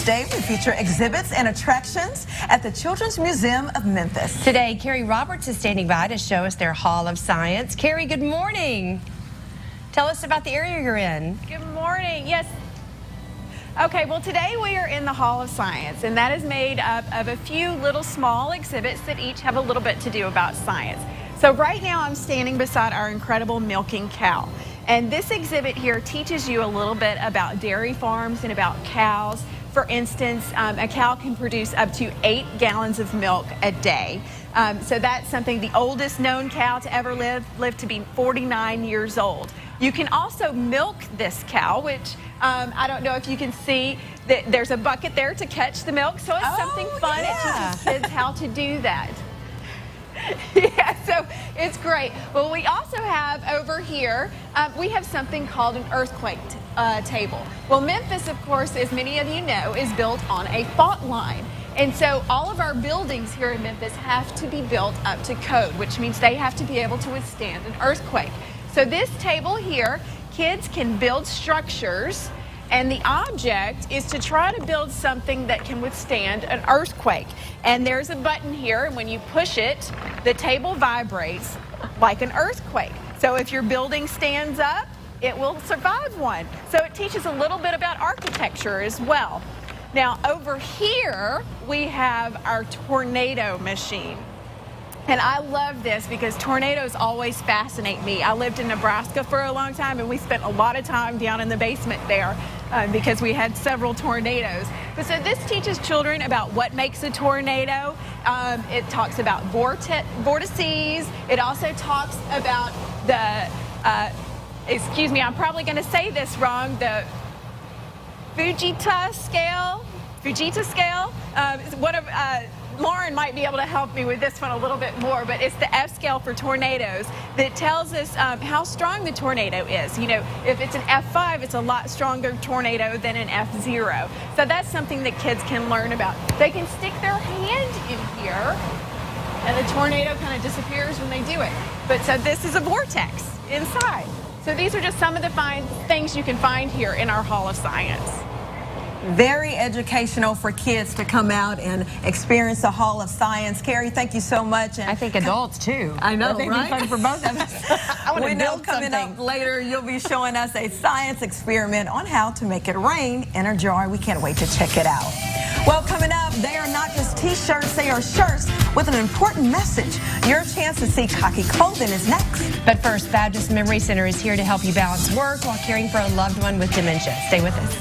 Day, we feature exhibits and attractions at the Children's Museum of Memphis. Today, Carrie Roberts is standing by to show us their Hall of Science. Carrie, good morning. Tell us about the area you're in. Good morning. Yes. Okay, well, today we are in the Hall of Science, and that is made up of a few little small exhibits that each have a little bit to do about science. So right now I'm standing beside our incredible milking cow. And this exhibit here teaches you a little bit about dairy farms and about cows. For instance, a cow can produce up to 8 gallons of milk a day. So that's something. The oldest known cow to ever lived to be 49 years old. You can also milk this cow, which I don't know if you can see that there's a bucket there to catch the milk. So it's something fun. Yeah. It teaches kids how to do that. Yeah, so it's great. Well, we also have over here, we have something called an earthquake table. Well, Memphis, of course, as many of you know, is built on a fault line. And so all of our buildings here in Memphis have to be built up to code, which means they have to be able to withstand an earthquake. So this table here, kids can build structures, and the object is to try to build something that can withstand an earthquake. And there's a button here, and when you push it, the table vibrates like an earthquake. So if your building stands up, it will survive one. So it teaches a little bit about architecture as well. Now over here, we have our tornado machine. And I love this because tornadoes always fascinate me. I lived in Nebraska for a long time, and we spent a lot of time down in the basement there because we had several tornadoes. But so this teaches children about what makes a tornado. It talks about vortices. It also talks about the, excuse me, I'm probably going to say this wrong, the Fujita scale. One of Lauren might be able to help me with this one a little bit more, but it's the F scale for tornadoes that tells us how strong the tornado is. You know, if it's an F5, it's a lot stronger tornado than an F0. So that's something that kids can learn about. They can stick their hand in here, and the tornado kind of disappears when they do it. But so this is a vortex inside. So these are just some of the fine things you can find here in our Hall of Science. Very educational for kids to come out and experience the Hall of Science. Carrie, thank you so much. And I think adults too. I know, That'd right? be fun for both of us. I want we to know build coming something. up later, you'll be showing us a science experiment on how to make it rain in a jar. We can't wait to check it out. Well, coming up, they are not just t-shirts, they are shirts with an important message. Your chance to see cocky clothing is next. But first, Baptist Memory Center is here to help you balance work while caring for a loved one with dementia. Stay with us.